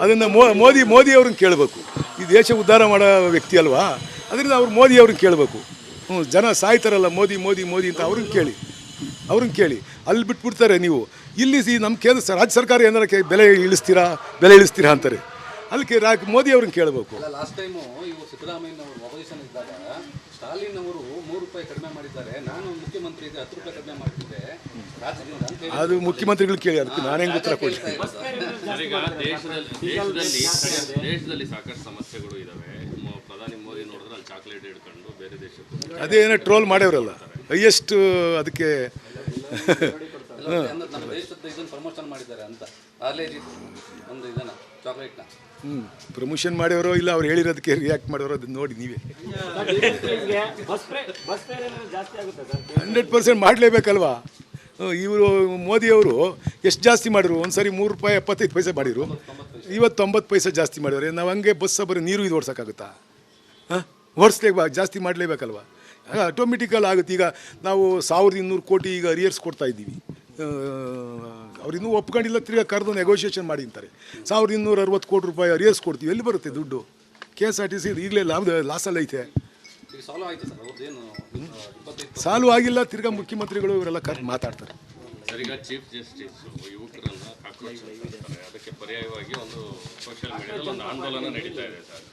ಅದನ್ನು ಮೋದಿ ಅವ್ರನ್ನ ಕೇಳಬೇಕು. ಈ ದೇಶ ಉದ್ಧಾರ ಮಾಡೋ ವ್ಯಕ್ತಿ ಅಲ್ವಾ, ಅದರಿಂದ ಅವ್ರು ಮೋದಿ ಅವ್ರನ್ನ ಕೇಳಬೇಕು. ಜನ ಸಾಯ್ತಾರಲ್ಲ ಮೋದಿ ಮೋದಿ ಮೋದಿ ಅಂತ ಅವ್ರನ್ನ ಕೇಳಿ ಅಲ್ಲಿ ಬಿಟ್ಬಿಡ್ತಾರೆ. ನೀವು ಇಲ್ಲಿ ನಮ್ಮ ಕೇಂದ್ರ ರಾಜ್ಯ ಸರ್ಕಾರ ಏನಾರ ಬೆಲೆ ಇಳಿಸ್ತೀರಾ ಅಂತಾರೆ. ಅದಕ್ಕೆ ಮೋದಿ ಅವ್ರನ್ನ ಕೇಳಬೇಕು. ಲಾಸ್ಟ್ ಟೈಮು ಇವು ಸಿದ್ದರಾಮಯ್ಯನವರು ಅಪೋಸಿಷನ್ ಇದ್ದಾಗ ಸ್ಟಾಲಿನ್ ಅವರು 3 ರೂಪಾಯಿ ಕಡಿಮೆ ಮಾಡಿದ್ದಾರೆ, ನಾನು ಮುಖ್ಯಮಂತ್ರಿ ಇದ್ದೆ 10 ರೂಪಾಯಿ ಕಡಿಮೆ ಮಾಡ್ತಿದ್ದೆ ರಾಜ್ಯದಿಂದ ಅಂತ ಹೇಳಿ. ಅದು ಮುಖ್ಯಮಂತ್ರಿಗಳು ಕೇಳಿ, ಅದಕ್ಕೆ ನಾನೇನು ಉತ್ತರ ಕೊಡ್ತೀನಿ. ದೇಶದಲ್ಲಿ ಸಾಕಷ್ಟು ಸಮಸ್ಯೆಗಳು ಇದಾವೆ. ಪ್ರಧಾನಿ ಮೋದಿ ನೋಡಿದ್ರೆ ಅಲ್ಲಿ ಚಾಕ್ಲೇಟ್ ಹಿಡ್ಕೊಂಡು ಬೇರೆ ದೇಶಕ್ಕೆ ಅದೇನೋ ಟ್ರೋಲ್ ಮಾಡ್ಯವ್ರಲ್ಲ ಹೈಯೆಸ್ಟ್ ಅದಕ್ಕೆ ನಮ್ಮ ದೇಶದ ಇದನ್ನು ಪ್ರಮೋಷನ್ ಮಾಡಿದ್ದಾರೆ ಅಂತ ಆರ್ಲೇಜಿ ಒಂದು ಇದನ್ನ ಚಾಕ್ಲೇಟ್ನ ಪ್ರಮೋಷನ್ ಮಾಡ್ಯವರೋ ಇಲ್ಲ ಅವ್ರು ಹೇಳಿರೋದಕ್ಕೆ ರಿಯಾಕ್ಟ್ ಮಾಡೋರು ಅದನ್ನ ನೋಡಿ ನೀವೇ. 100% ಮಾಡಲೇಬೇಕಲ್ವಾ. ಇವರು ಮೋದಿಯವರು ಎಷ್ಟು ಜಾಸ್ತಿ ಮಾಡಿದ್ರು, ಒಂದು ಸರಿ 3 ರೂಪಾಯಿ 75 ಪೈಸೆ ಮಾಡಿದ್ರು, ಇವತ್ತು 90 ಪೈಸೆ ಜಾಸ್ತಿ ಮಾಡಿದ್ರೆ ನಾವು ಹಂಗೆ ಬಸ್ ಬರೀ ನೀರು ಇದು ಓಡ್ಸೋಕ್ಕಾಗುತ್ತಾ? ಜಾಸ್ತಿ ಮಾಡಲೇಬೇಕಲ್ವ, ಆಟೋಮೆಟಿಕಲ್ ಆಗುತ್ತೆ. ಈಗ ನಾವು 1200 ಕೋಟಿ ಈಗ ಅರಿಯರ್ಸ್ ಕೊಡ್ತಾ ಇದ್ದೀವಿ. ಅವ್ರಿನ್ನೂ ಒಪ್ಕೊಂಡಿಲ್ಲ, ತಿರ್ಗಿ ಕರೆದು ನೆಗೋಷಿಯೇಷನ್ ಮಾಡಿ ಅಂತಾರೆ. 1260 ಕೋಟಿ ರೂಪಾಯಿ ಅರಿಯರ್ಸ್ ಕೊಡ್ತೀವಿ, ಎಲ್ಲಿ ಬರುತ್ತೆ ದುಡ್ಡು? KSRTC ಈಗಲೇ ಲಾಸಲ್ಲಿ ಐತೆ. ಸಾಲ್ವ್ ಆಗಿಲ್ಲ, ತಿರ್ಗಾ ಮುಖ್ಯಮಂತ್ರಿಗಳು ಇವರೆಲ್ಲ ಕರೆದು ಮಾತಾಡ್ತಾರೆ. ಈಗ ಚೀಫ್ ಜಸ್ಟಿಸ್ ಯುವಕರನ್ನ ಕಾಕ್ರೋಚ್ ಅಂತಾರೆ, ಅದಕ್ಕೆ ಪರ್ಯಾಯವಾಗಿ ಒಂದು ಸೋಷಿಯಲ್ ಮೀಡಿಯಾದಲ್ಲಿ ಒಂದು ಆಂದೋಲನ ನಡೀತಾ ಇದೆ ಸರ್.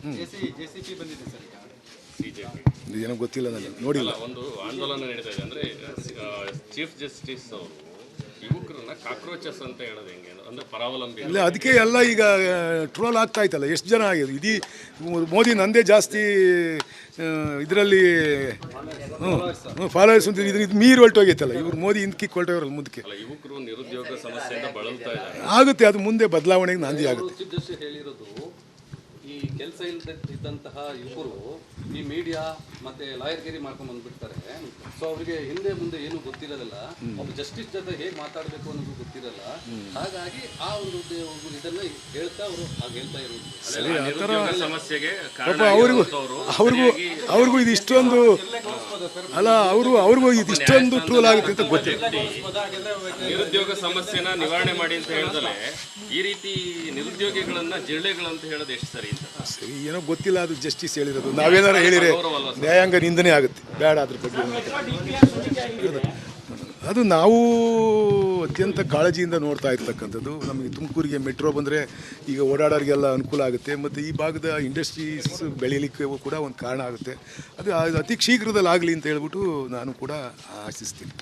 JCP ಬಂದಿದೆ ಸರ್, CJP ಏನೋ ಗೊತ್ತಿಲ್ಲ, ನನಗೆ ನೋಡಿಲ್ಲ. ಒಂದು ಆಂದೋಲನ ನಡೀತಾ ಇದೆ ಅಂದರೆ ಚೀಫ್ ಜಸ್ಟಿಸ್ ಅವರು ಯುವಕರನ್ನ ಕಾಕ್ರೋಚಸ್ ಅಂತ ಹೇಳೋದು ಹೆಂಗೆ ಅಂದರೆ ಪರಾವಲಂಬಿ ಇಲ್ಲ, ಅದಕ್ಕೆ ಎಲ್ಲ ಈಗ ಟ್ರೋಲ್ ಆಗ್ತಾ ಇತ್ತಲ್ಲ. ಎಷ್ಟು ಜನ ಆಗಿದೆ ಇಡೀ ಮೋದಿ ನಂದೇ ಜಾಸ್ತಿ ಇದರಲ್ಲಿ ಫಾಲೋವರ್ಸ್ ಅಂತ ಇದು ಮೀರಿ ಹೊರಟೋಗೈತಲ್ಲ. ಇವ್ರು ಮೋದಿ ಹಿಂದಕ್ಕೆ ಹೊರಟೋರಲ್ಲ ಮುಂದಕ್ಕೆ. ಯುವಕರು ನಿರುದ್ಯೋಗ ಸಮಸ್ಯೆಯಿಂದ ಬಳಲ್ತಾ ಇದ್ದಾರೆ. ಆಗುತ್ತೆ, ಅದು ಮುಂದೆ ಬದಲಾವಣೆಗೆ ನಾಂದಿ ಆಗುತ್ತೆ. ಚೀಫ್ ಜಸ್ಟಿಸ್ ಹೇಳಿರೋದು ಈ ಕೆಲಸ ಇದ್ದಂತಹ ಯುವಕರು ಈ ಮೀಡಿಯಾ ಮತ್ತೆ ಲಾಯರ್ಗಿರಿ ಮಾಡ್ಕೊಂಡು ಬಂದ್ಬಿಡ್ತಾರೆ. ಸೊ ಅವರಿಗೆ ಹಿಂದೆ ಮುಂದೆ ಏನು ಗೊತ್ತಿರೋದಿಲ್ಲ, ಒಬ್ಬ ಜಸ್ಟಿಸ್ ಜೊತೆ ಹೇಗೆ ಮಾತಾಡಬೇಕು ಅನ್ನೋದು ಗೊತ್ತಿರಲ್ಲ. ಹಾಗಾಗಿ ಆ ಒಂದು ಇದನ್ನ ಹೇಳ್ತಾ ಅವರು ಹಾಗೆ ಹೇಳ್ತಾ ಇರೋದು ಸಮಸ್ಯೆಗೆ ಅವ್ರಿಗೂ ಇದು ಇಷ್ಟೊಂದು ಅಲ್ಲ, ಅವ್ರಿಗೂ ಇದು ಇಷ್ಟೊಂದು ಟ್ರೋಲ್ ಆಗುತ್ತೆ ಅಂತ ಗೊತ್ತಿಲ್ಲ. ನಿರುದ್ಯೋಗ ಸಮಸ್ಯೆನ ನಿವಾರಣೆ ಮಾಡಿ ಅಂತ ಹೇಳಿದ್ರೆ ಈ ರೀತಿ ನಿರುದ್ಯೋಗಿಗಳನ್ನ ಜಿರಳೆಗಳಂತ ಹೇಳೋದು ಎಷ್ಟು ಸರಿ ಅಂತ ಸರಿ ಏನೋ ಗೊತ್ತಿಲ್ಲ. ಅದು ಜಸ್ಟಿಸ್ ಹೇಳಿರೋದು, ನಾವೇನಾರು ಹೇಳಿದ್ರೆ ನ್ಯಾಯಾಂಗ ನಿಂದನೆ ಆಗುತ್ತೆ. ಬೇಡ ಅದ್ರ ಬಗ್ಗೆ. ಅದು ನಾವು ಅತ್ಯಂತ ಕಾಳಜಿಯಿಂದ ನೋಡ್ತಾ ಇರ್ತಕ್ಕಂಥದ್ದು. ನಮಗೆ ತುಮಕೂರಿಗೆ ಮೆಟ್ರೋ ಬಂದರೆ ಈಗ ಓಡಾಡೋರಿಗೆಲ್ಲ ಅನುಕೂಲ ಆಗುತ್ತೆ, ಮತ್ತು ಈ ಭಾಗದ ಇಂಡಸ್ಟ್ರೀಸ್ ಬೆಳೀಲಿಕ್ಕೆ ಕೂಡ ಒಂದು ಕಾರಣ ಆಗುತ್ತೆ. ಅದು ಅತಿ ಶೀಘ್ರದಲ್ಲಿ ಆಗಲಿ ಅಂತ ಹೇಳ್ಬಿಟ್ಟು ನಾನು ಕೂಡ ಆಶಿಸ್ತೀನಿ.